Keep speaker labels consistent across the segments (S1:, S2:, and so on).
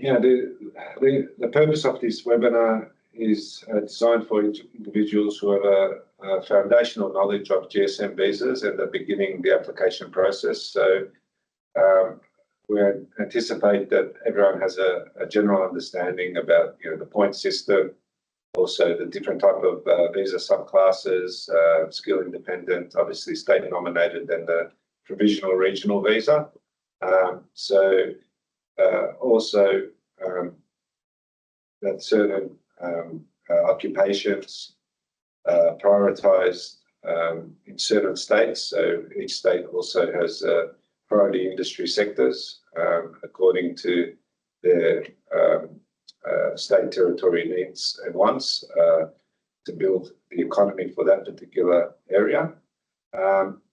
S1: Yeah, the purpose of this webinar is designed for individuals who have a foundational knowledge of GSM visas and are beginning the application process. So we anticipate that everyone has a general understanding about the point system, also the different type of visa subclasses, skill independent, obviously state nominated, and the provisional regional visa. Also that certain occupations prioritised in certain states. So each state also has priority industry sectors according to their state territory needs and wants to build the economy for that particular area.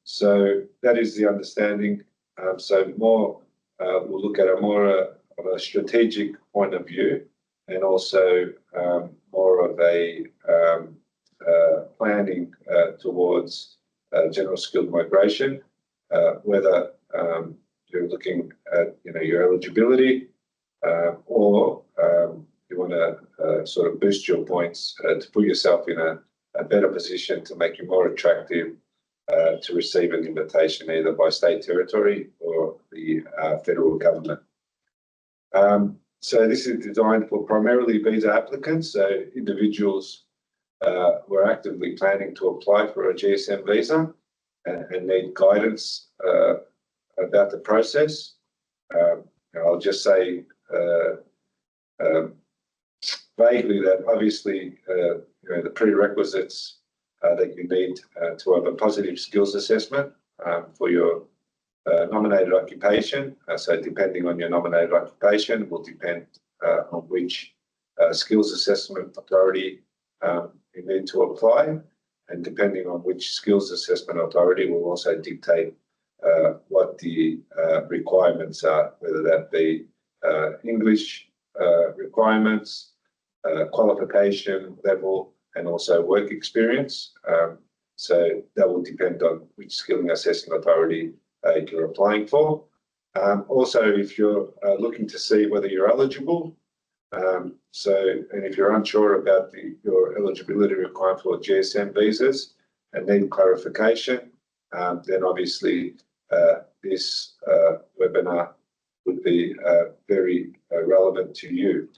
S1: So that is the understanding. So more we'll look at a more of a strategic point of view, and also more of a planning towards general skilled migration, whether you're looking at your eligibility or you want to sort of boost your points to put yourself in a better position to make you more attractive to receive an invitation either by state territory or the federal government. So this is designed for primarily visa applicants, so individuals who are actively planning to apply for a GSM visa and need guidance about the process. I'll just say vaguely that obviously the prerequisites that you need to have a positive skills assessment for your nominated occupation. So depending on your nominated occupation will depend on which skills assessment authority you need to apply, and depending on which skills assessment authority will also dictate what the requirements are, whether that be English requirements, qualification level, and also work experience. So that will depend on which skilling assessing authority you're applying for. Also, if you're looking to see whether you're eligible, and if you're unsure about your eligibility requirement for GSM visas and need clarification, then obviously this webinar would be very relevant to you.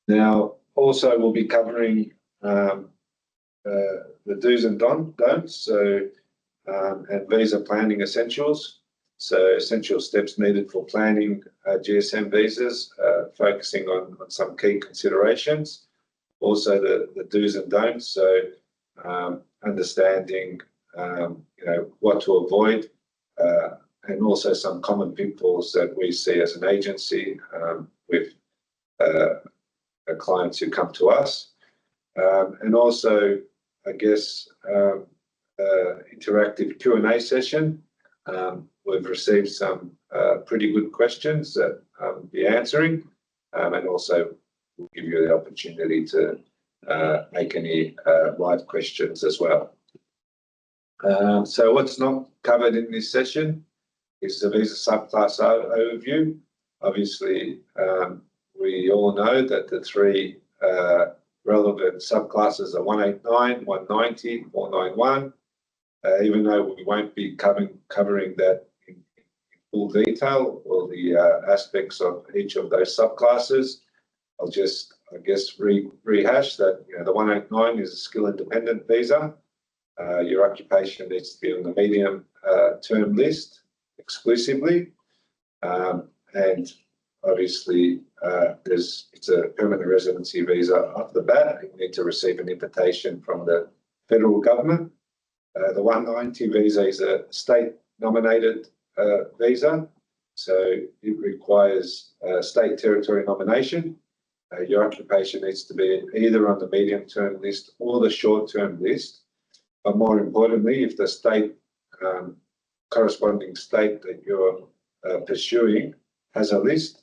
S1: Now, also we'll be covering the do's and don'ts, and visa planning essentials. So essential steps needed for planning GSM visas, focusing on some key considerations. Also the do's and don'ts, so understanding what to avoid, and also some common pitfalls that we see as an agency with clients who come to us. And also, I guess, interactive Q&A session. We've received some pretty good questions that I'll be answering, and also we'll give you the opportunity to make any live questions as well. So what's not covered in this session is the visa subclass overview. Obviously, we all know that the three relevant subclasses are 189, 190, 491. Even though we won't be covering that in full detail, all the aspects of each of those subclasses, I'll just, I guess, rehash that. The 189 is a skill independent visa. Your occupation needs to be on the medium term list exclusively, and obviously it's a permanent residency visa off the bat. You need to receive an invitation from the federal government. The 190 visa is a state nominated visa, so it requires state territory nomination. Your occupation needs to be either on the medium term list or the short term list. But more importantly, if the state, corresponding state that you're pursuing has a list,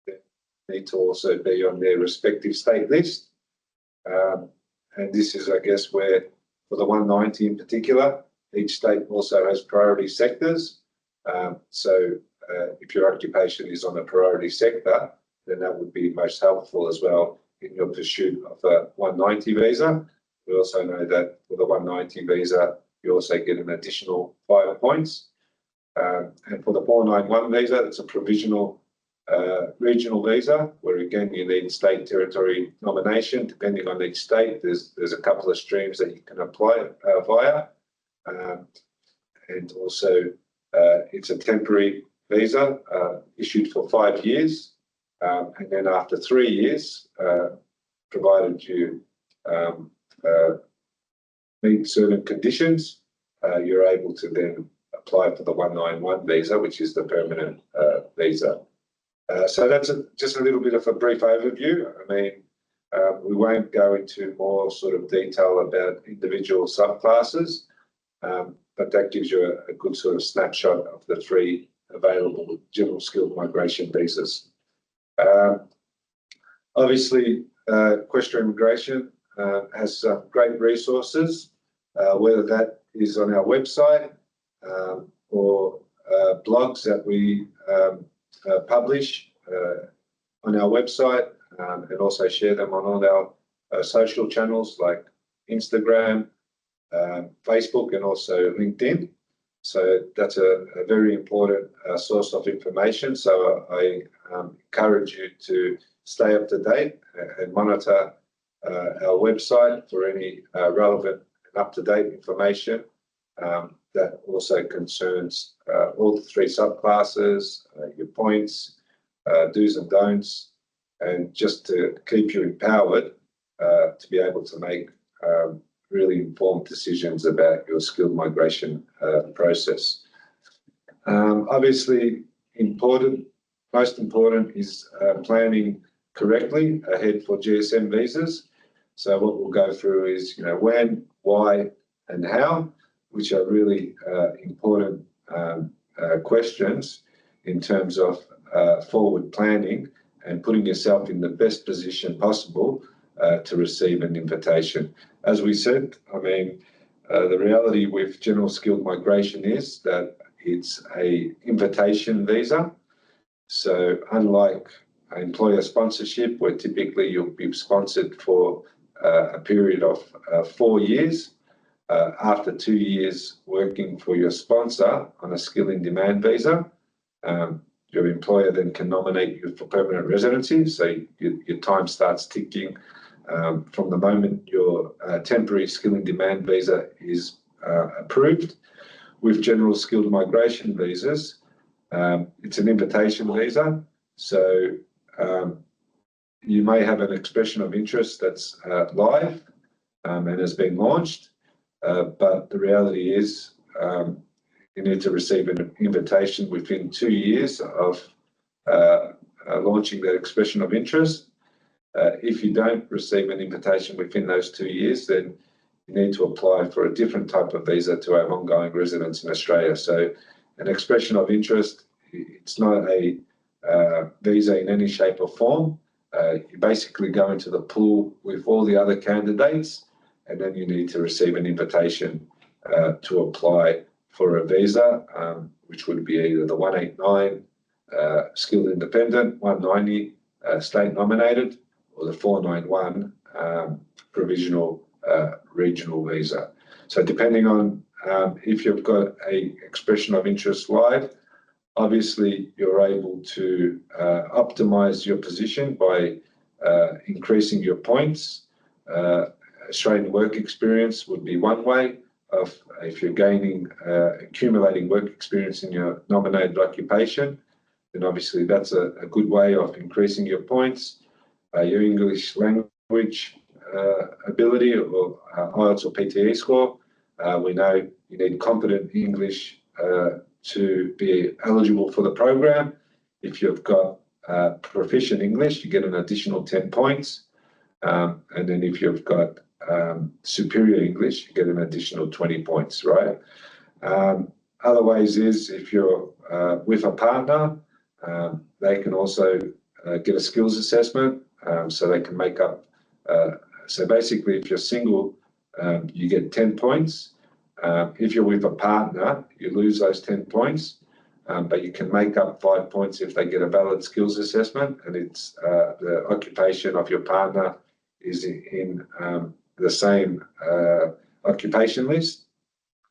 S1: they need to also be on their respective state list. And this is, I guess, where for the 190 in particular, each state also has priority sectors. So if your occupation is on a priority sector, then that would be most helpful as well in your pursuit of a 190 visa. We also know that for the 190 visa, you also get an additional 5 points. And for the 491 visa, it's a provisional regional visa, where again you need state territory nomination. Depending on each state, there's a couple of streams that you can apply via. And also it's a temporary visa issued for 5 years. And then after 3 years, provided you meet certain conditions, you're able to then apply for the 191 visa, which is the permanent visa. So that's just a little bit of a brief overview. I mean, we won't go into more sort of detail about individual subclasses, but that gives you a good sort of snapshot of the 3 available general skilled migration visas. Obviously, Questor Immigration has some great resources, whether that is on our website or blogs that we publish on our website, and also share them on all our social channels like Instagram, Facebook, and also LinkedIn. So that's a very important source of information. So I encourage you to stay up to date and monitor our website for any relevant and up-to-date information that also concerns all the 3 subclasses, your points, do's and don'ts, and just to keep you empowered to be able to make really informed decisions about your skilled migration process. Obviously, most important is planning correctly ahead for GSM visas. So what we'll go through is, when, why, and how, which are really important questions in terms of forward planning and putting yourself in the best position possible to receive an invitation. As we said, I mean, the reality with general skilled migration is that it's an invitation visa. So unlike employer sponsorship, where typically you'll be sponsored for a period of 4 years, after 2 years working for your sponsor on a skill in demand visa, your employer then can nominate you for permanent residency. So your time starts ticking from the moment your temporary skill in demand visa is approved. With general skilled migration visas, it's an invitation visa. So you may have an expression of interest that's live and has been launched, but the reality is you need to receive an invitation within 2 years of launching that expression of interest. If you don't receive an invitation within those 2 years, then you need to apply for a different type of visa to have ongoing residence in Australia. So an expression of interest, it's not a visa in any shape or form. You basically go into the pool with all the other candidates, and then you need to receive an invitation to apply for a visa, which would be either the 189 skilled independent, 190 state nominated, or the 491 provisional regional visa. So depending on if you've got a expression of interest live, obviously you're able to optimize your position by increasing your points. Australian work experience would be one way of, if you're accumulating work experience in your nominated occupation, then obviously that's a good way of increasing your points. Your English language ability, or IELTS or PTE score. We know you need competent English to be eligible for the program. If you've got proficient English, you get an additional 10 points. And then if you've got superior English, you get an additional 20 points, right? Other ways is if you're with a partner, they can also get a skills assessment, so they can make up. So basically, if you're single, you get 10 points. If you're with a partner, you lose those 10 points. but you can make up 5 points if they get a valid skills assessment, and it's the occupation of your partner is in the same occupation list.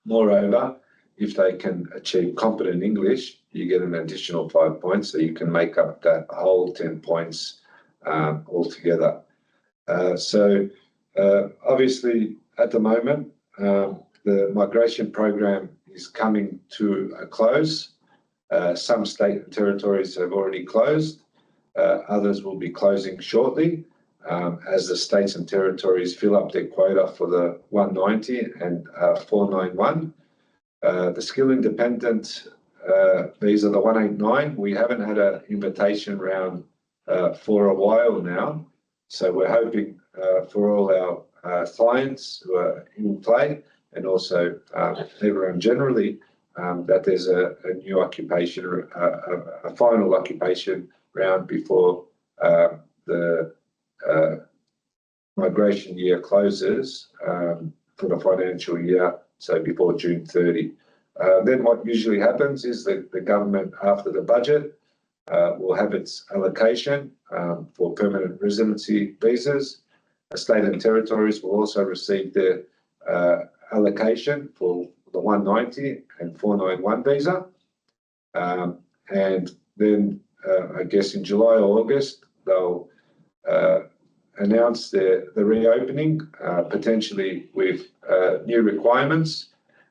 S1: Moreover, if they can achieve competent English, you get an additional 5 points, so you can make up that whole 10 points altogether. Obviously, at the moment, the migration program is coming to a close. Some state and territories have already closed. Others will be closing shortly as the states and territories fill up their quota for the 190 and 491. The skill independent visa, the 189, we haven't had an invitation round for a while now. So we're hoping for all our clients who are in play and also everyone generally that there's a new occupation, a final occupation round before the migration year closes for the financial year, so before June 30. Then what usually happens is that the government, after the budget, will have its allocation for permanent residency visas. The state and territories will also receive their allocation for the 190 and 491 visa. And then I guess in July or August, they'll announce the reopening, potentially with new requirements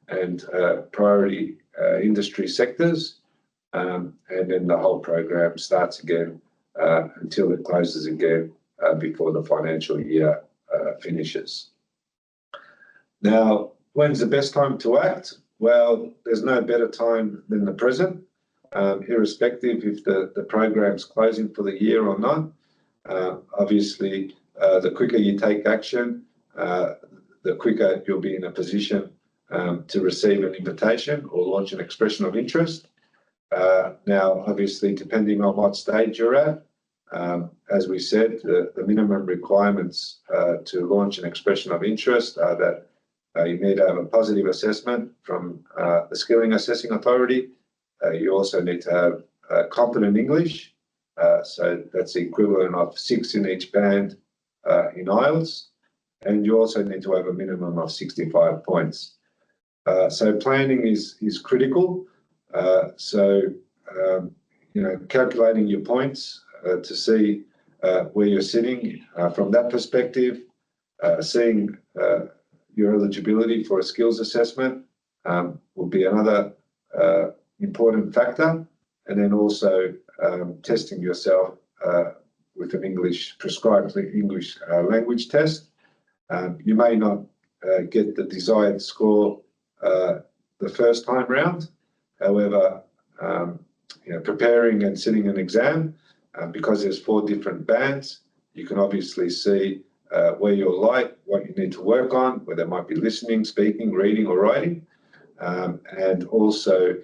S1: and priority industry sectors. And then the whole program starts again until it closes again before the financial year finishes. Now, when's the best time to act? Well, there's no better time than the present, irrespective if the program's closing for the year or not. Obviously, the quicker you take action, the quicker you'll be in a position to receive an invitation or launch an expression of interest. Now, obviously, depending on what stage you're at, as we said, the minimum requirements to launch an expression of interest are that you need to have a positive assessment from the Skilling Assessing Authority. You also need to have competent English, so that's the equivalent of 6 in each band in IELTS, and you also need to have a minimum of 65 points. So planning is critical. Calculating your points to see where you're sitting from that perspective, seeing your eligibility for a skills assessment will be another important factor, and then also testing yourself with an prescribed English language test. You may not get the desired score the first time round. However, preparing and sitting an exam, because there's 4 different bands, you can obviously see where you're light, what you need to work on, where there might be listening, speaking, reading or writing, and also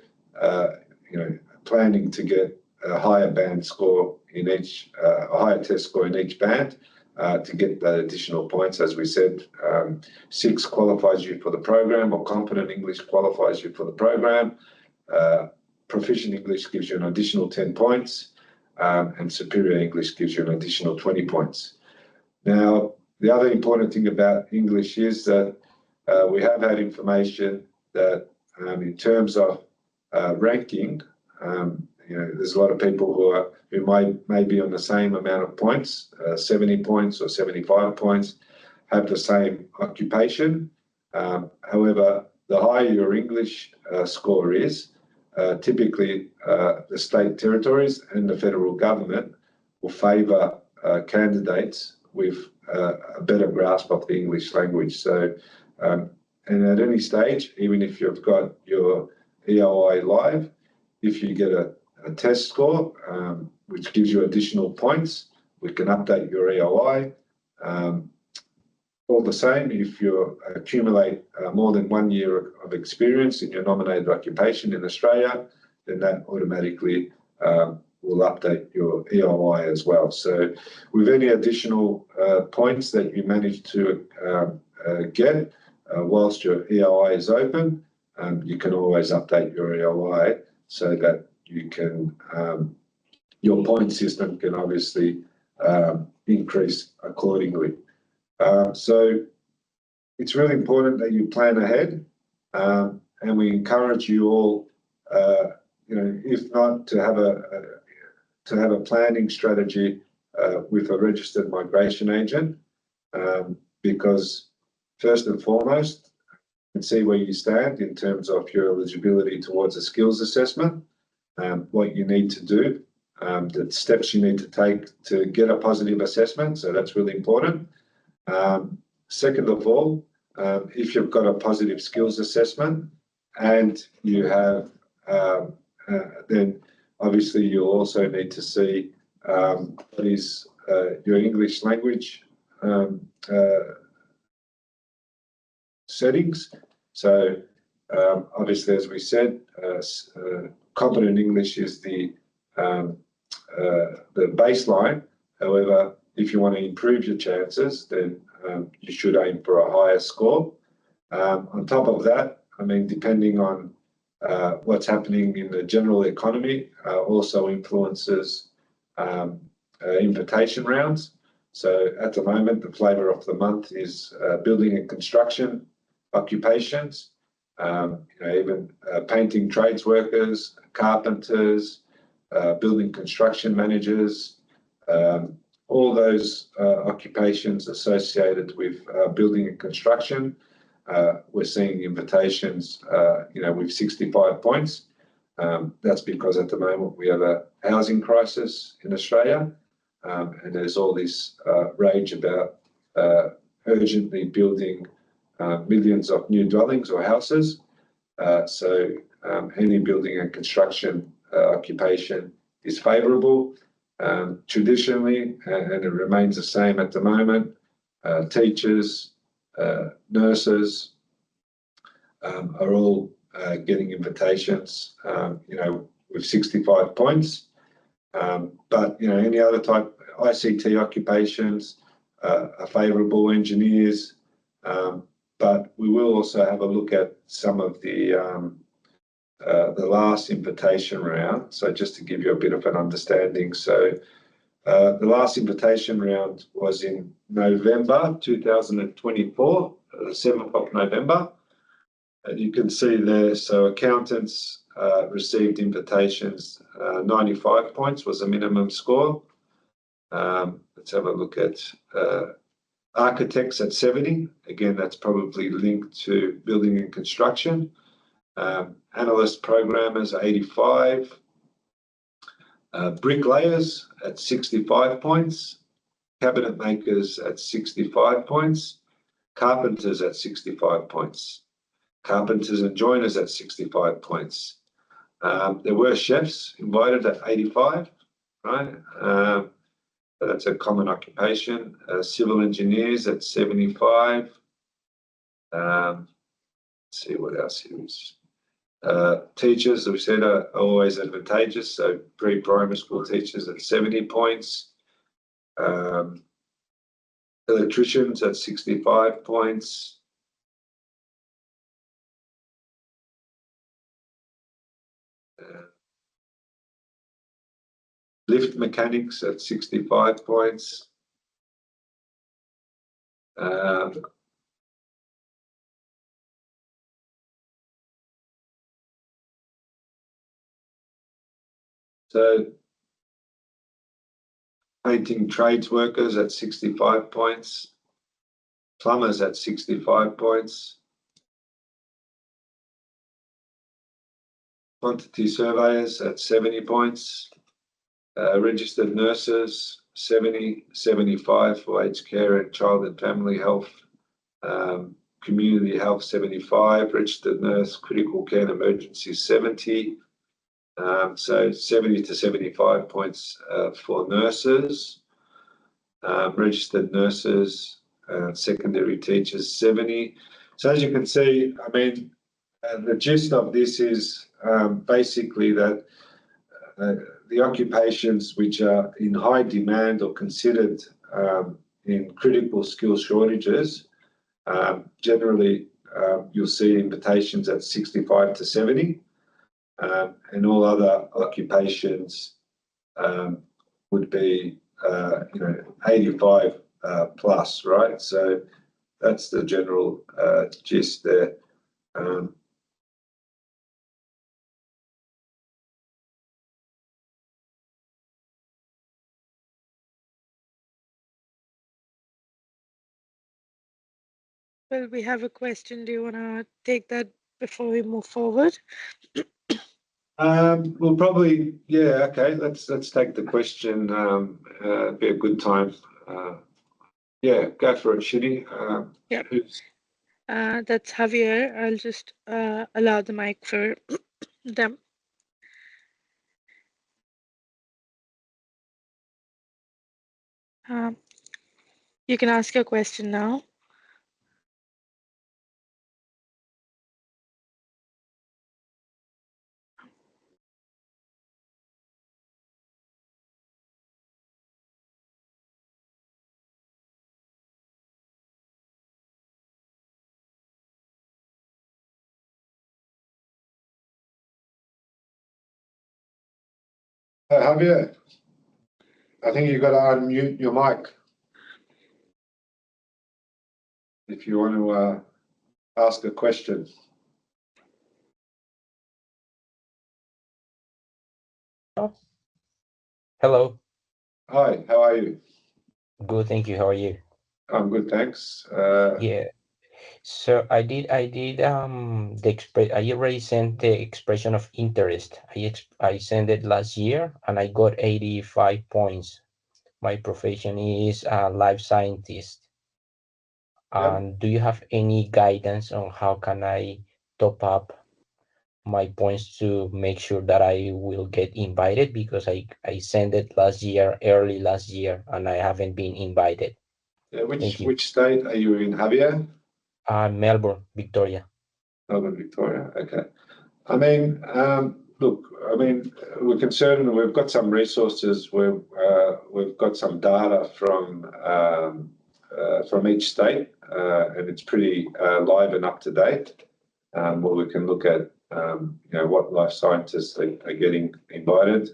S1: planning to get a higher band score in each, a higher test score in each band to get the additional points. As we said, 6 qualifies you for the program, or competent English qualifies you for the program. Proficient English gives you an additional 10 points, and superior English gives you an additional 20 points. Now, the other important thing about English is that we have had information that in terms of ranking, there's a lot of people who may be on the same amount of points, 70 points or 75 points, have the same occupation. However, the higher your English score is, typically the state territories and the federal government will favour candidates with a better grasp of the English language. So, and at any stage, even if you've got your EOI live, if you get a test score, which gives you additional points, we can update your EOI. All the same, if you accumulate more than 1 year of experience in your nominated occupation in Australia, then that automatically will update your EOI as well. So with any additional points that you manage to get whilst your EOI is open, you can always update your EOI so that you can your point system can obviously increase accordingly. So it's really important that you plan ahead, and we encourage you all, if not to have a planning strategy with a registered migration agent, because first and foremost, you can see where you stand in terms of your eligibility towards a skills assessment, what you need to do, the steps you need to take to get a positive assessment. So that's really important. Second of all, if you've got a positive skills assessment and you have, then obviously you'll also need to see what is your English language settings. So obviously, as we said, competent English is the baseline. However, if you want to improve your chances, then you should aim for a higher score. On top of that, I mean, depending on what's happening in the general economy, also influences invitation rounds. So at the moment, the flavour of the month is building and construction occupations, even painting trades workers, carpenters, building construction managers, all those occupations associated with building and construction. We're seeing invitations, with 65 points. That's because at the moment we have a housing crisis in Australia, and there's all this rage about urgently building millions of new dwellings or houses. So any building and construction occupation is favourable. Traditionally, and it remains the same at the moment, teachers, nurses are all getting invitations, with 65 points. But, any other type, ICT occupations are favourable, engineers, but we will also have a look at some of the last invitation round. So just to give you a bit of an understanding. So the last invitation round was in November 2024, the 7th of November. And you can see there, so accountants received invitations, 95 points was the minimum score. Let's have a look at architects at 70. Again, that's probably linked to building and construction. Analyst programmers 85. Bricklayers at 65 points. Cabinet makers at 65 points. Carpenters at 65 points. Carpenters and joiners at 65 points. There were chefs invited at 85, right? That's a common occupation. Civil engineers at 75. Let's see what else here is. Teachers, as we said, are always advantageous. So pre-primary school teachers at 70 points. Electricians at 65 points. Lift mechanics at 65 points. So painting trades workers at 65 points. Plumbers at 65 points. Quantity surveyors at 70 points. Registered nurses 70, 75 for aged care and child and family health. Community health 75. Registered nurse, critical care and emergency 70. So 70 to 75 points for nurses. Registered nurses, secondary teachers 70. So as you can see, I mean, the gist of this is basically that the occupations which are in high demand or considered in critical skill shortages, generally you'll see invitations at 65 to 70. and all other occupations would be 85 plus, right? So that's the general gist there.
S2: Well, we have a question. Do you want to take that before we move forward?
S1: We'll probably, yeah, okay. Let's take the question. Be a good time. Yeah, go for it, Shitty.
S2: Yep.
S1: Who's
S2: That's Javier. I'll just allow the mic for them. You can ask your question now.
S1: Javier? I think you've got to unmute your mic if you want to ask a question.
S3: Hello.
S1: Hi, how are you?
S3: Good, thank you. How are you?
S1: I'm good, thanks.
S3: Yeah. So I already sent the expression of interest. I sent it last year and I got 85 points. My profession is a life scientist.
S1: Yep.
S3: And do you have any guidance on how can I top up my points to make sure that I will get invited? Because I sent it early last year, and I haven't been invited.
S1: Yeah,
S3: Thank you.
S1: which state are you in, Javier?
S3: Melbourne, Victoria.
S1: Melbourne, Victoria. Okay. I mean, look, I mean, we're concerned. We've got some resources where we've got some data from each state, and it's pretty live and up to date. Where we can look at what life scientists are getting invited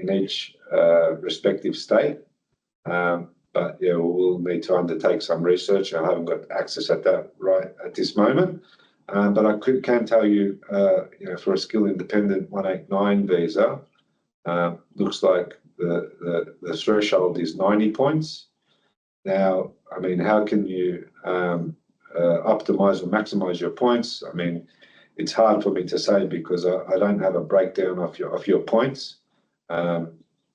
S1: in each respective state. But yeah, we'll need to undertake some research. I haven't got access at that right at this moment. But I can tell you, for a skill independent 189 visa, looks like the threshold is 90 points. Now, I mean, how can you optimize or maximize your points? I mean, it's hard for me to say because I don't have a breakdown of your points.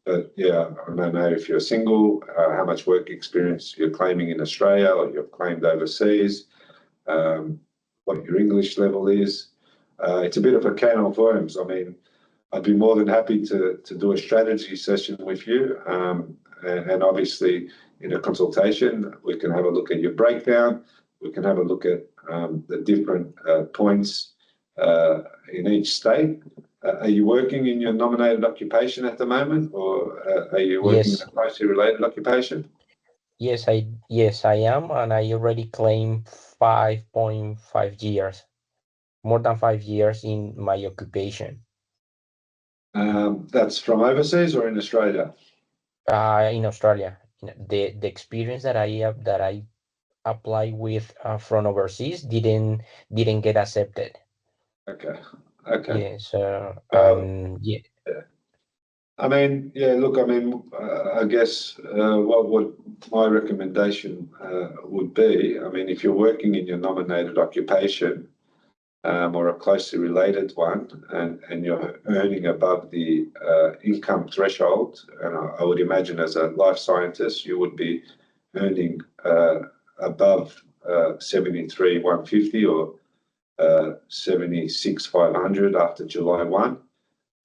S1: But yeah, I don't know if you're single, how much work experience you're claiming in Australia or you've claimed overseas. What your English level is. It's a bit of a can of worms. I mean, I'd be more than happy to do a strategy session with you. And obviously, in a consultation, we can have a look at your breakdown. We can have a look at the different points in each state. Are you working in your nominated occupation at the moment, or are you working in a closely related occupation?
S3: Yes, I am, and I already claimed 5.5 years, more than 5 years in my occupation.
S1: That's from overseas or in Australia?
S3: In Australia, the experience that I apply with from overseas didn't get accepted.
S1: Okay.
S3: Yeah. So yeah.
S1: I mean, yeah. Look, I mean, I guess what my recommendation would be. I mean, if you're working in your nominated occupation or a closely related one, and you're earning above the income threshold, and I would imagine as a life scientist, you would be earning above 73,150 or 76,500 after July 1.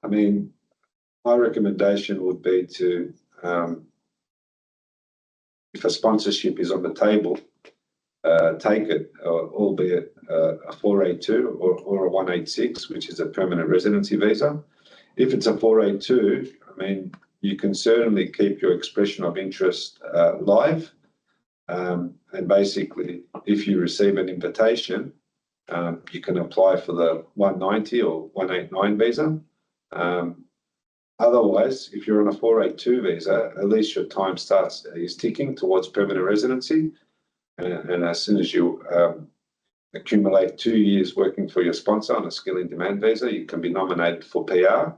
S1: I mean, my recommendation would be to, if a sponsorship is on the table, take it, albeit a 482 or a 186, which is a permanent residency visa. If it's a 482, I mean, you can certainly keep your expression of interest live. And basically, if you receive an invitation, you can apply for the 190 or 189 visa. Otherwise, if you're on a 482 visa, at least your time is ticking towards permanent residency. And as soon as you accumulate 2 years working for your sponsor on a skill in demand visa, you can be nominated for PR.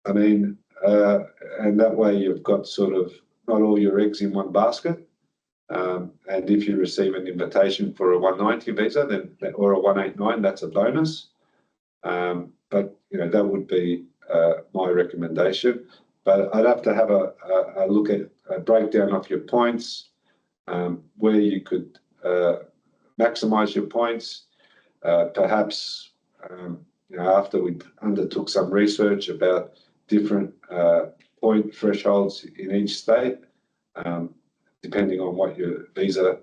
S1: I mean, and that way you've got sort of not all your eggs in one basket. And if you receive an invitation for a 190 visa, then or a 189, that's a bonus. But you know, that would be my recommendation. But I'd have to have a look at a breakdown of your points, where you could maximize your points. Perhaps you know, after we undertook some research about different point thresholds in each state, depending on what your visa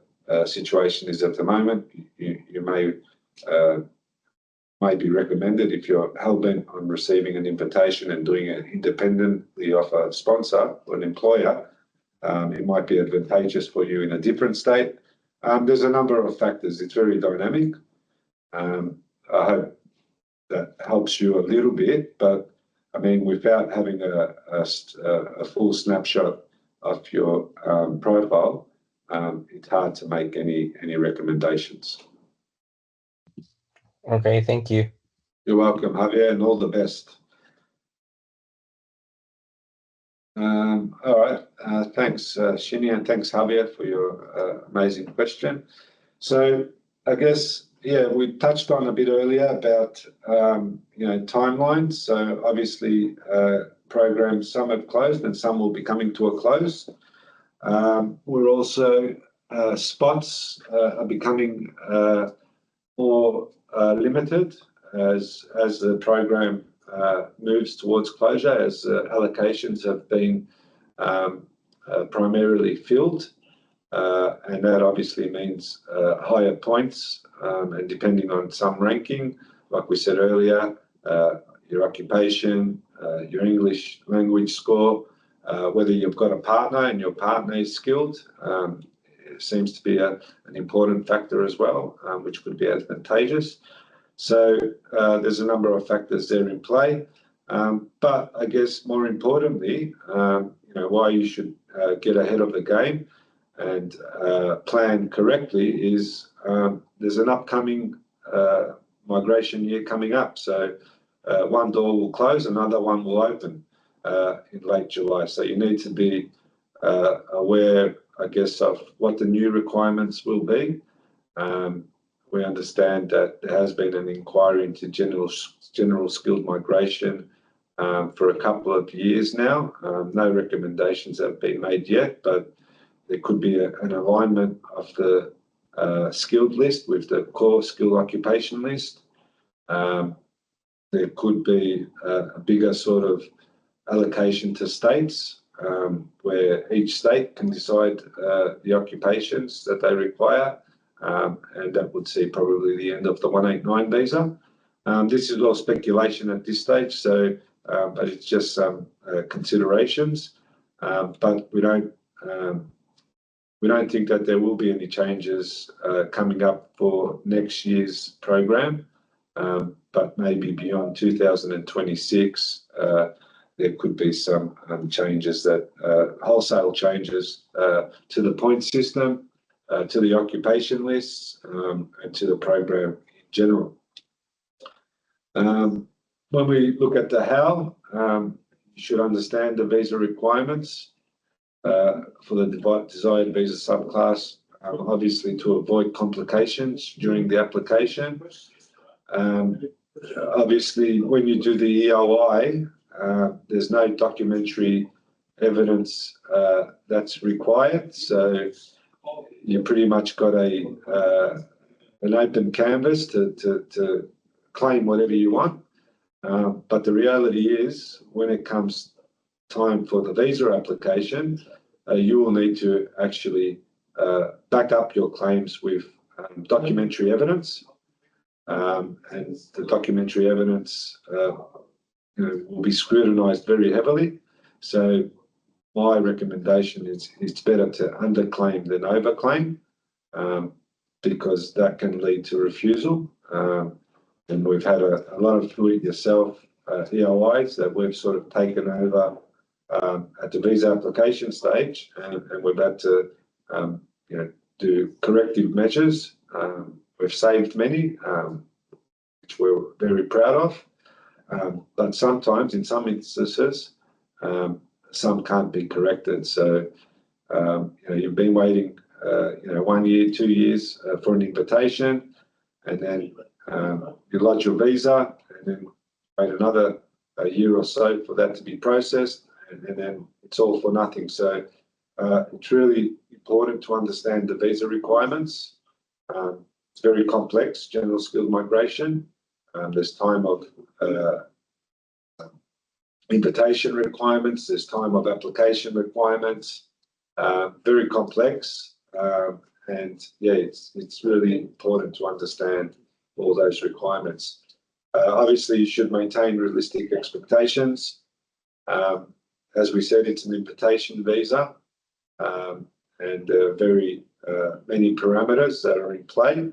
S1: situation is at the moment, you may be recommended, if you're hell-bent on receiving an invitation and doing it independently of a sponsor or an employer, it might be advantageous for you in a different state. There's a number of factors. It's very dynamic. I hope that helps you a little bit, but I mean, without having a full snapshot of your profile, it's hard to make any recommendations.
S3: Okay, thank you.
S1: You're welcome, Javier, and all the best. All right, thanks, Shini, and thanks, Javier, for your amazing question. So I guess, yeah, we touched on a bit earlier about, you know, timelines. So obviously, programs, some have closed and some will be coming to a close. We're also, spots are becoming more limited as the program moves towards closure, as allocations have been primarily filled. And that obviously means higher points, and depending on some ranking, like we said earlier, your occupation, your English language score, whether you've got a partner and your partner is skilled, it seems to be an important factor as well, which could be advantageous. So there's a number of factors there in play. But I guess more importantly, you know, why you should get ahead of the game and plan correctly is there's an upcoming migration year coming up. So one door will close, another one will open in late July. So you need to be aware, I guess, of what the new requirements will be. We understand that there has been an inquiry into general skilled migration for a couple of years now. No recommendations have been made yet, but there could be an alignment of the skilled list with the core skilled occupation list. There could be a bigger sort of allocation to states, where each state can decide the occupations that they require, and that would see probably the end of the 189 visa. This is all speculation at this stage, so but it's just some considerations. But we don't think that there will be any changes coming up for next year's program, but maybe beyond 2026, there could be some changes, that wholesale changes to the point system, to the occupation lists, and to the program in general. When we look at the how, you should understand the visa requirements for the desired visa subclass, obviously to avoid complications during the application. Obviously, when you do the EOI, there's no documentary evidence that's required, so you pretty much got an open canvas to claim whatever you want. But the reality is, when it comes time for the visa application, you will need to actually back up your claims with documentary evidence, and the documentary evidence will be scrutinised very heavily. So my recommendation is it's better to underclaim than overclaim, because that can lead to refusal. and we've had a lot of do-it-yourself EOIs that we've sort of taken over at the visa application stage, and we've had to do corrective measures. We've saved many, which we're very proud of, but sometimes, in some instances, some can't be corrected. So you've been waiting 1 year, 2 years for an invitation, and then you lodge your visa, and then wait another year or so for that to be processed, and then it's all for nothing. So it's really important to understand the visa requirements. It's very complex, general skilled migration. There's time of invitation requirements, there's time of application requirements, very complex. And yeah, it's really important to understand all those requirements. Obviously, you should maintain realistic expectations. As we said, it's an invitation visa, and there are very many parameters that are in play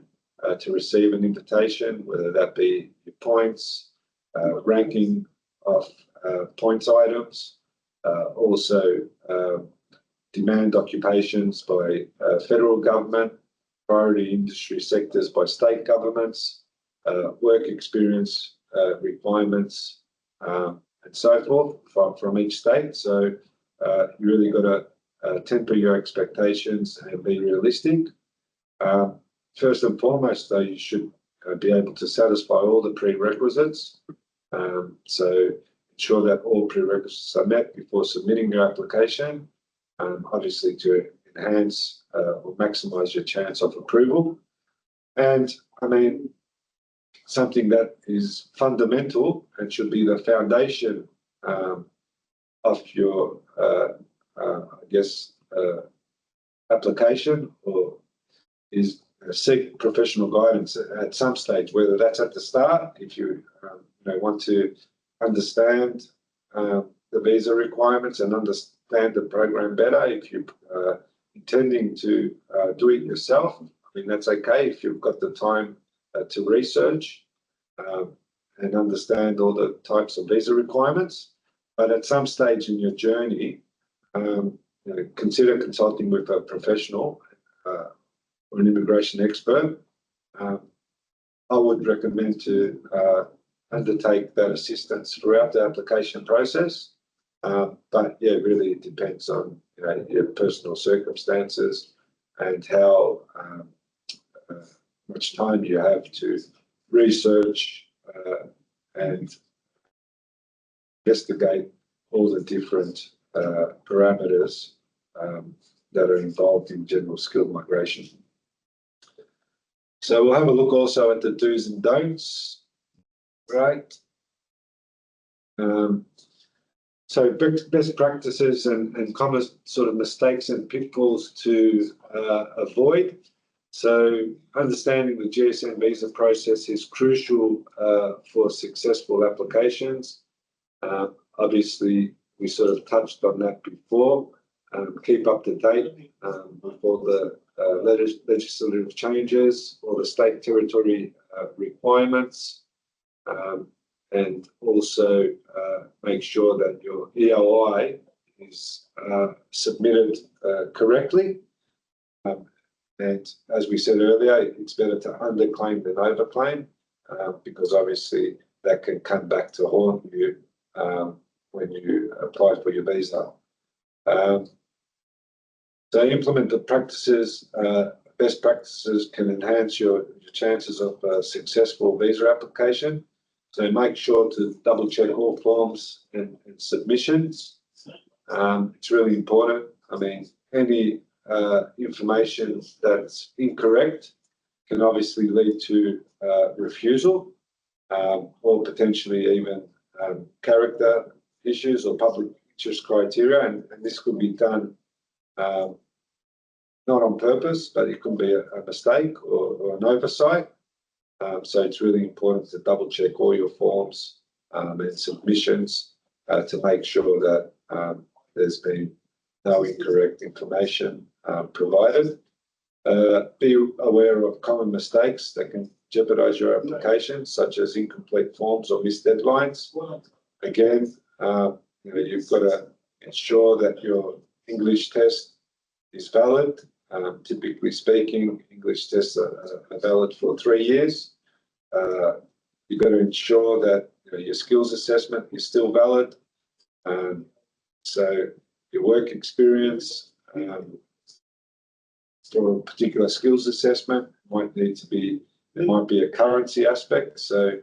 S1: to receive an invitation, whether that be your points, ranking of points items, also demand occupations by federal government, priority industry sectors by state governments, work experience requirements, and so forth from each state. So you really got to temper your expectations and be realistic. First and foremost, though, you should be able to satisfy all the prerequisites. So ensure that all prerequisites are met before submitting your application, obviously to enhance or maximise your chance of approval. And I mean, something that is fundamental and should be the foundation of your, application, or is seek professional guidance at some stage, whether that's at the start, if you want to understand the visa requirements and understand the program better. If you're intending to do it yourself, I mean, that's okay if you've got the time to research and understand all the types of visa requirements. But at some stage in your journey, consider consulting with a professional or an immigration expert. I would recommend to undertake that assistance throughout the application process. But yeah, really it depends on your personal circumstances and how much time you have to research and investigate all the different parameters that are involved in general skilled migration. So we'll have a look also at the do's and don'ts, right? So best practices and common sort of mistakes and pitfalls to avoid. So understanding the GSM visa process is crucial for successful applications. Obviously, we sort of touched on that before. Keep up to date with all the legislative changes, all the state territory requirements, and also make sure that your EOI is submitted correctly. And as we said earlier, it's better to underclaim than overclaim, because obviously that can come back to haunt you when you apply for your visa. So implement the practices. Best practices can enhance your chances of a successful visa application. So make sure to double check all forms and submissions. It's really important. I mean, any information that's incorrect can obviously lead to refusal, or potentially even character issues or public interest criteria, and this could be done not on purpose, but it could be a mistake or an oversight. So it's really important to double check all your forms and submissions to make sure that there's been no incorrect information provided. Be aware of common mistakes that can jeopardize your application, such as incomplete forms or missed deadlines. Again, you've got to ensure that your English test is valid. Typically speaking, English tests are valid for 3 years. You've got to ensure that your skills assessment is still valid. So your work experience for a particular skills assessment might need to be, there might be a currency aspect. So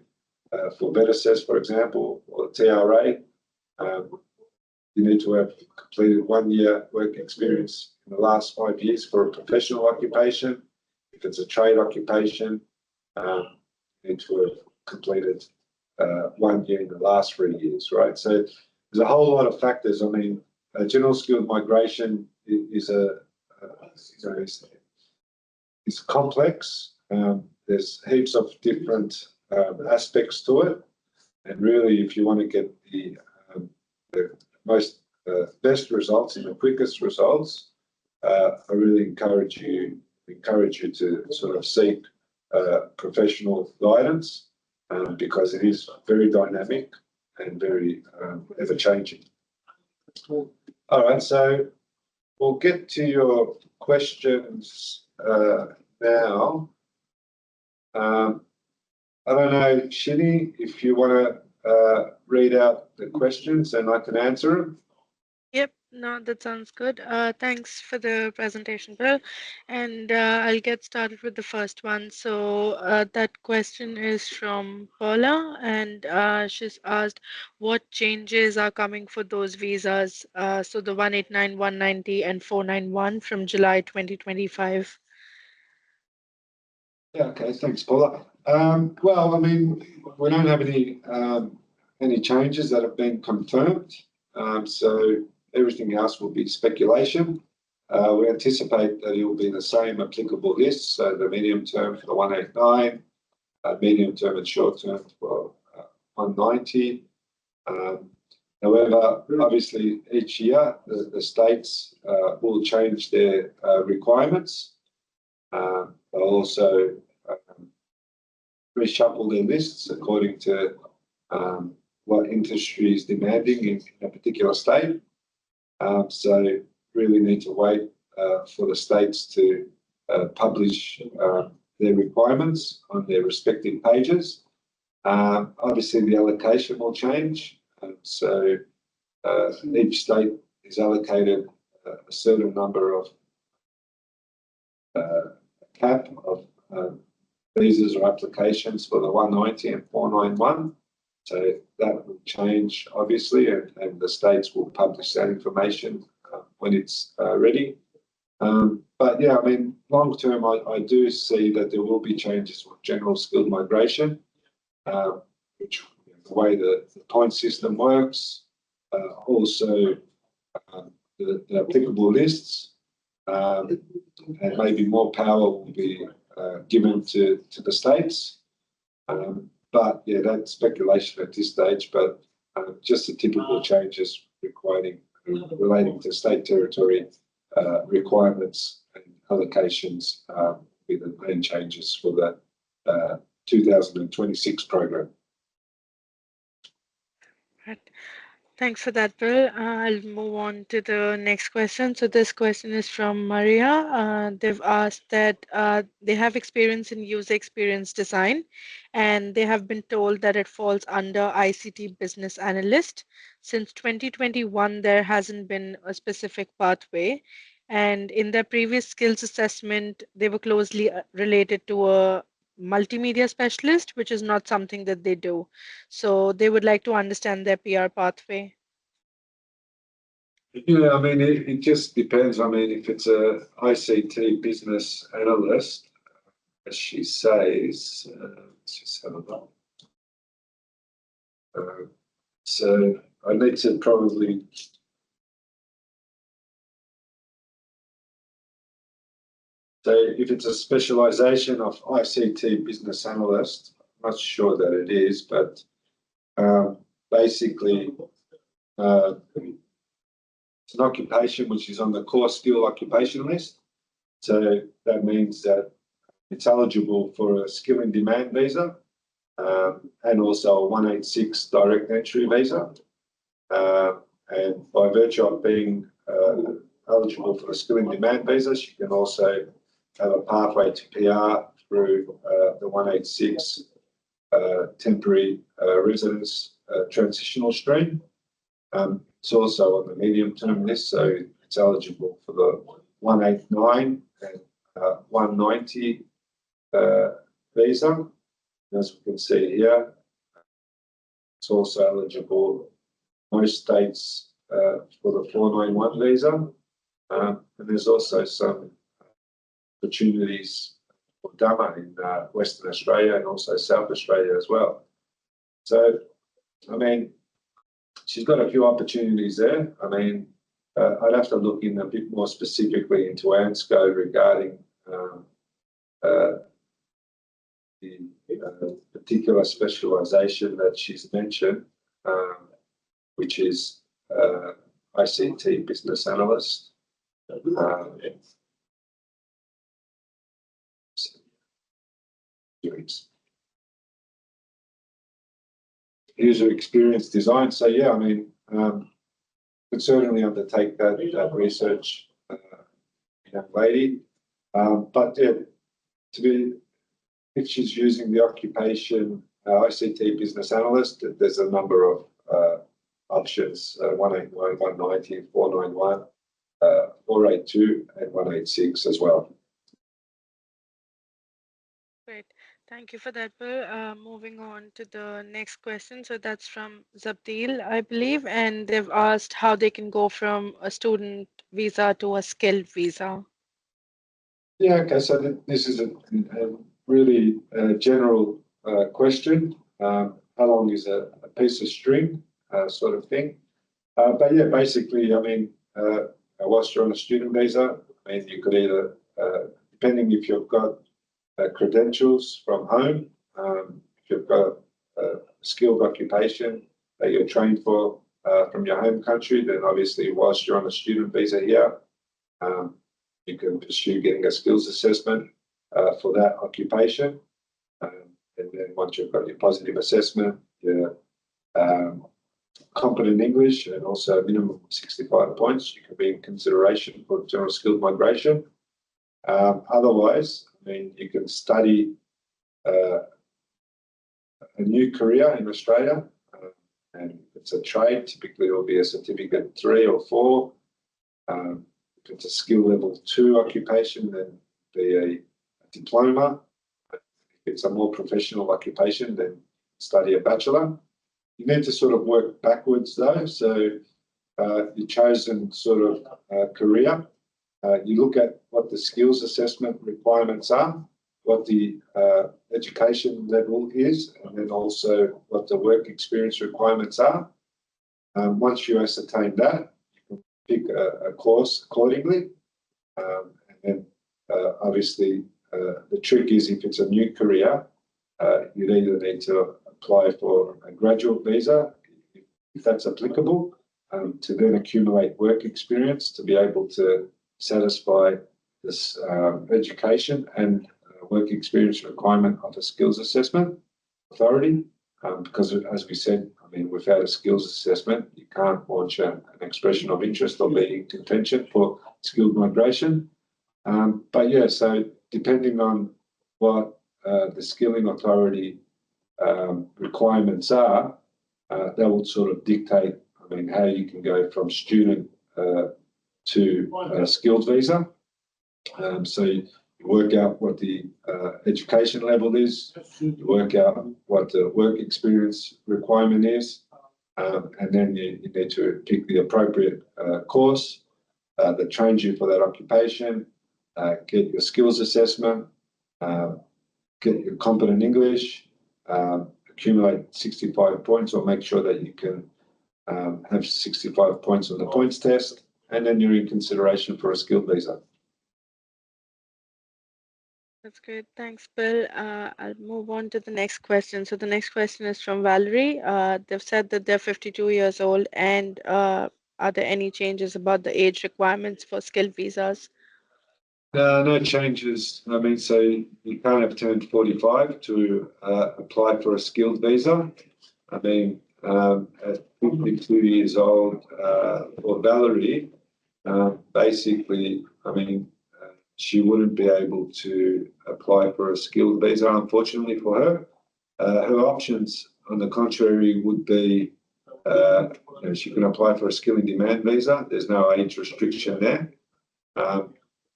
S1: for BetAssess, for example, or TRA, you need to have completed 1 year work experience in the last 5 years for a professional occupation. If it's a trade occupation, you need to have completed 1 year in the last 3 years, right? So there's a whole lot of factors. I mean, general skilled migration is is complex. There's heaps of different aspects to it, and really, if you want to get the most best results and the quickest results, I really encourage you to sort of seek professional guidance, because it is very dynamic and very ever changing. All right, so we'll get to your questions now. I don't know, Shini, if you want to read out the questions and I can answer them.
S2: Yep, no, that sounds good. Thanks for the presentation, Bill. And I'll get started with the first one. So that question is from Paula, and she's asked what changes are coming for those visas. So the 189, 190, and 491 from July 2025.
S1: Yeah, okay, thanks, Paula. Well, I mean, we don't have any changes that have been confirmed. So everything else will be speculation. We anticipate that it will be the same applicable list, so the medium term for the 189, medium term and short term for 190. However, obviously each year the states will change their requirements. They'll also reshuffle their lists according to what industry is demanding in a particular state. So really need to wait for the states to publish their requirements on their respective pages. Obviously the allocation will change. So each state is allocated a certain number of cap of visas or applications for the 190 and 491. So that will change, obviously, and the states will publish that information when it's ready. But yeah, I mean, long term, I do see that there will be changes with general skilled migration, which the way the point system works, also the applicable lists, and maybe more power will be given to the states. But yeah, that's speculation at this stage, but just the typical changes relating to state territory requirements and allocations will be the main changes for the 2026 program.
S2: Right. Thanks for that, Bill. I'll move on to the next question. So this question is from Maria. They've asked that they have experience in user experience design, and they have been told that it falls under ICT business analyst. Since 2021, there hasn't been a specific pathway, and in their previous skills assessment, they were closely related to a multimedia specialist, which is not something that they do. So they would like to understand their PR pathway.
S1: Yeah, I mean, it just depends. I mean, if it's a ICT business analyst, as she says, let's just have a look. So I need to probably. So if it's a specialization of ICT business analyst, I'm not sure that it is, but basically it's an occupation which is on the core skill occupation list. So that means that it's eligible for a skill in demand visa and also a 186 direct entry visa. And by virtue of being eligible for a skill in demand visa, she can also have a pathway to PR through the 186 temporary residence transitional stream. It's also on the medium term list, so it's eligible for the 189 and 190 visa. As we can see here, it's also eligible most states for the 491 visa. And there's also some opportunities for DAMA in Western Australia and also South Australia as well. So, I mean, she's got a few opportunities there. I mean, I'd have to look in a bit more specifically into ANSCO regarding the particular specialisation that she's mentioned, which is ICT business analyst. User experience design. So yeah, I mean, could certainly undertake that research, young lady. But yeah, if she's using the occupation ICT business analyst, there's a number of options: 189, 190, 491, 482, and 186 as well.
S2: Great. Thank you for that, Bill. Moving on to the next question. So that's from Zabdil, I believe, and they've asked how they can go from a student visa to a skilled visa.
S1: Yeah, okay, so this is a really general question. How long is a piece of string sort of thing? But yeah, basically, I mean, whilst you're on a student visa, I mean, you could either, depending if you've got credentials from home, if you've got a skilled occupation that you're trained for from your home country, then obviously whilst you're on a student visa here, you can pursue getting a skills assessment for that occupation. And then once you've got your positive assessment, your competent English, and also a minimum of 65 points, you can be in consideration for general skilled migration. Otherwise, I mean, you can study a new career in Australia, and if it's a trade, typically it will be a certificate 3 or 4. If it's a skill level 2 occupation, then be a diploma. If it's a more professional occupation, then study a bachelor. You need to sort of work backwards though. So your chosen sort of career, you look at what the skills assessment requirements are, what the education level is, and then also what the work experience requirements are. Once you ascertain that, you can pick a course accordingly. And then obviously the trick is if it's a new career, you'd either need to apply for a graduate visa, if that's applicable, to then accumulate work experience to be able to satisfy this education and work experience requirement of a skills assessment authority. Because as we said, I mean, without a skills assessment, you can't launch an expression of interest or be in contention for skilled migration. But yeah, so depending on what the skilling authority requirements are, that will sort of dictate, I mean, how you can go from student to a skilled visa. So you work out what the education level is, you work out what the work experience requirement is, and then you need to pick the appropriate course that trains you for that occupation, get your skills assessment, get your competent English, accumulate 65 points, or make sure that you can have 65 points on the points test, and then you're in consideration for a skilled visa.
S2: That's great. Thanks, Bill. I'll move on to the next question. So the next question is from Valerie. They've said that they're 52 years old, and are there any changes about the age requirements for skilled visas?
S1: No changes. I mean, so you can't have turned 45 to apply for a skilled visa. I mean, at 52 years old, for Valerie, basically, I mean, she wouldn't be able to apply for a skilled visa, unfortunately for her. Her options, on the contrary, would be she can apply for a skill in demand visa. There's no age restriction there.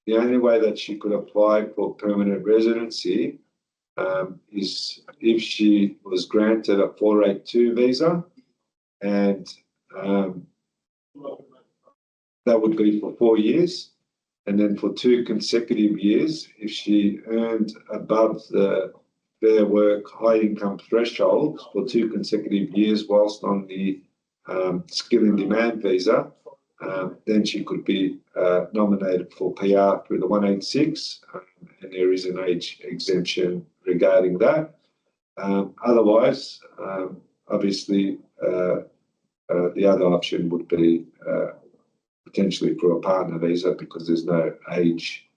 S1: The only way that she could apply for permanent residency is if she was granted a 482 visa, and that would be for 4 years. And then for 2 consecutive years, if she earned above the Fair Work high income threshold for 2 consecutive years whilst on the skill in demand visa, then she could be nominated for PR through the 186, and there is an age exemption regarding that. Otherwise, obviously, the other option would be potentially for a partner visa, because there's no age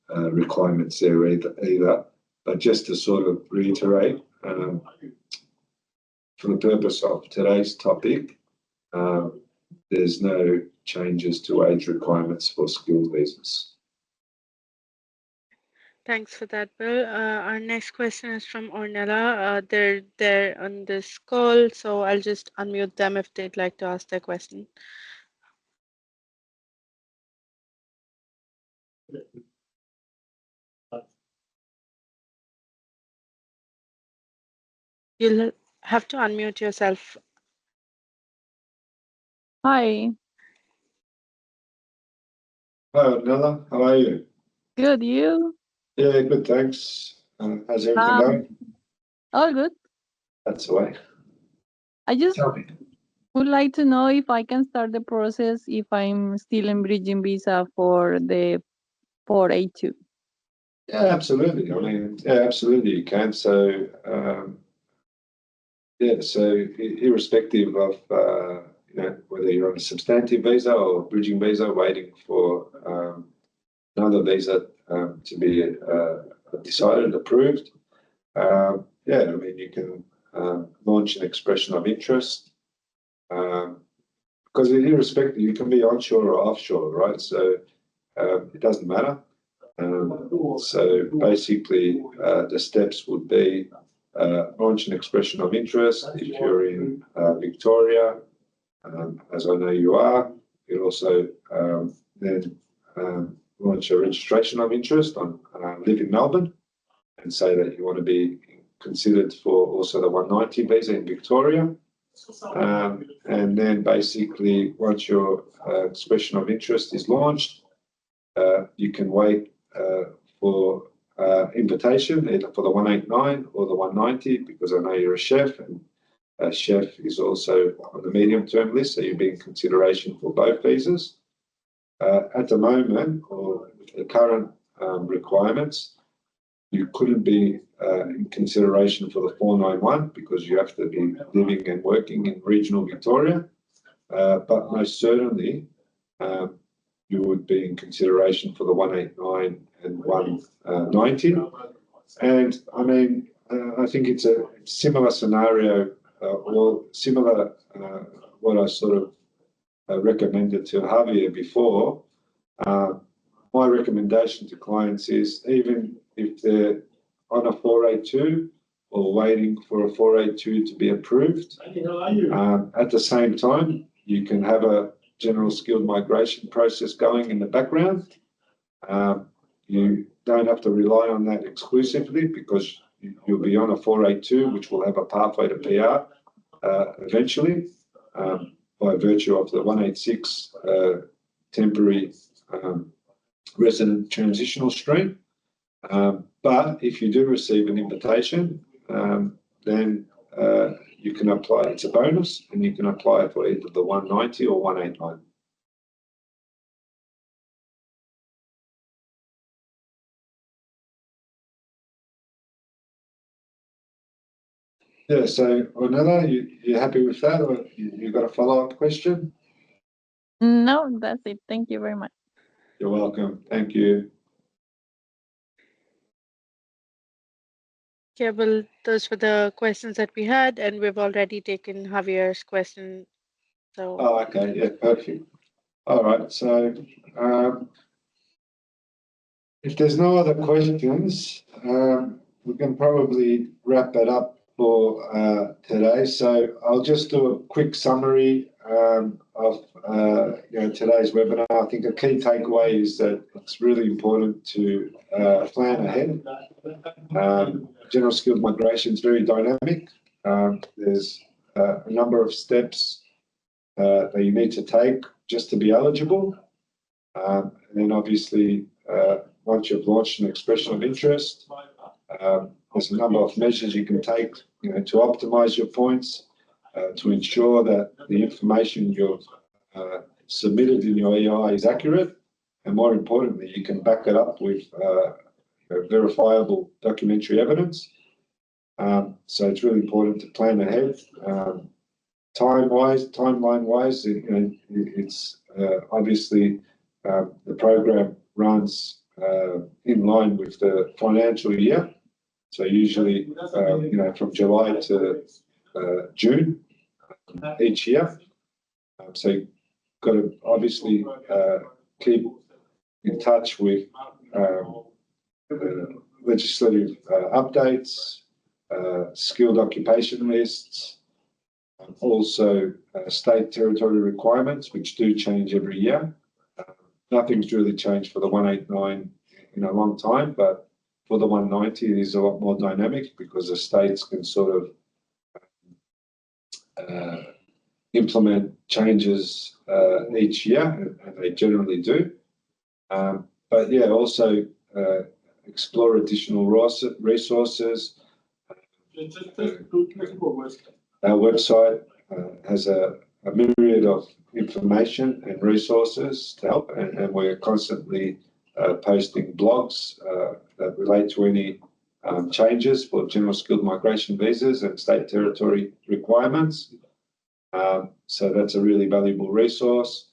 S1: requirements there either. But just to sort of reiterate, for the purpose of today's topic, there's no changes to age requirements for skilled visas.
S2: Thanks for that, Bill. Our next question is from Ornella. They're on this call, so I'll just unmute them if they'd like to ask their question. You'll have to unmute yourself.
S4: Hi,
S1: Hi, Ornella. How are you?
S4: good. You?
S1: Yeah, good, thanks. How's everything
S4: Um,
S1: going?
S4: All good.
S1: That's the way.
S4: I just
S1: Tell me.
S4: would like to know if I can start the process if I'm still in bridging visa for the 482.
S1: Yeah, absolutely. I mean, yeah, absolutely you can. So, irrespective of whether you're on a substantive visa or bridging visa, waiting for another visa to be decided, approved. I mean, you can launch an expression of interest, because irrespective, you can be onshore or offshore, right? So it doesn't matter. So basically, the steps would be launch an expression of interest if you're in Victoria, as I know you are. You'll also then launch a registration of interest on Live in Melbourne, and say that you want to be considered for also the 190 visa in Victoria. And then basically, once your expression of interest is launched, you can wait for invitation either for the 189 or the 190, because I know you're a chef, and a chef is also on the medium term list, so you'll be in consideration for both visas. At the moment, or with the current requirements, you couldn't be in consideration for the 491 because you have to be living and working in regional Victoria. But most certainly, you would be in consideration for the 189 and 190. And I mean, I think it's a similar scenario, or similar what I sort of recommended to Javier before. My recommendation to clients is, even if they're on a 482 or waiting for a 482 to be approved, at the same time, you can have a general skilled migration process going in the background. You don't have to rely on that exclusively, because you'll be on a 482, which will have a pathway to PR eventually, by virtue of the 186 temporary resident transitional stream. But if you do receive an invitation, then you can apply. It's a bonus, and you can apply for either the 190 or 189. Yeah, so Ornella, you happy with that, or you got a follow-up question?
S4: No, that's it. Thank you very much.
S1: You're welcome. Thank you.
S2: Yeah, well, those were the questions that we had, and we've already taken Javier's question. So,
S1: Oh, okay. Yeah, perfect. All right. So, if there's no other questions, we can probably wrap it up for today. So I'll just do a quick summary of today's webinar. I think a key takeaway is that it's really important to plan ahead. General skilled migration is very dynamic. There's a number of steps that you need to take just to be eligible. And then obviously, once you've launched an expression of interest, there's a number of measures you can take, to optimize your points, to ensure that the information you've submitted in your EI is accurate, and more importantly, you can back it up with verifiable documentary evidence. So it's really important to plan ahead. Timeline-wise, it's obviously the program runs in line with the financial year. So usually, from July to June each year. So you've got to obviously keep in touch with legislative updates, skilled occupation lists, also state territory requirements, which do change every year. Nothing's really changed for the 189 in a long time, but for the 190, it is a lot more dynamic because the states can sort of implement changes each year, and they generally do. But yeah, also explore additional resources. Our website has a myriad of information and resources to help, and we're constantly posting blogs that relate to any changes for general skilled migration visas and state territory requirements. So that's a really valuable resource.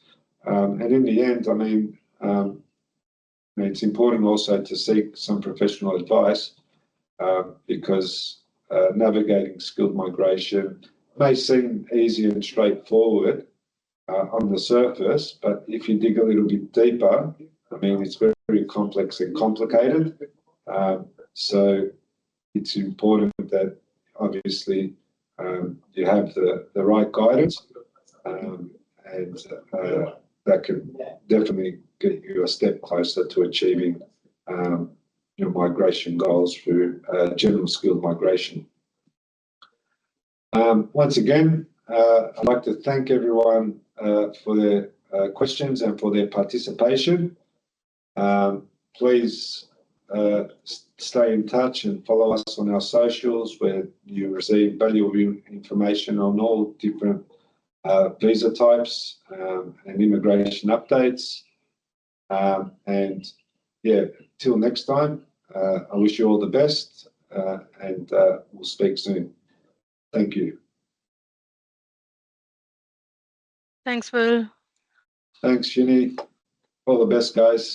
S1: And in the end, I mean, it's important also to seek some professional advice because navigating skilled migration may seem easy and straightforward on the surface, but if you dig a little bit deeper, I mean, it's very, very complex and complicated. So it's important that obviously you have the right guidance, and that can definitely get you a step closer to achieving your migration goals through general skilled migration. Once again, I'd like to thank everyone for their questions and for their participation. Please stay in touch and follow us on our socials where you receive valuable information on all different visa types and immigration updates. And yeah, till next time, I wish you all the best and we'll speak soon. Thank you.
S2: thanks, Will.
S1: Thanks, Ginny. All the best, guys.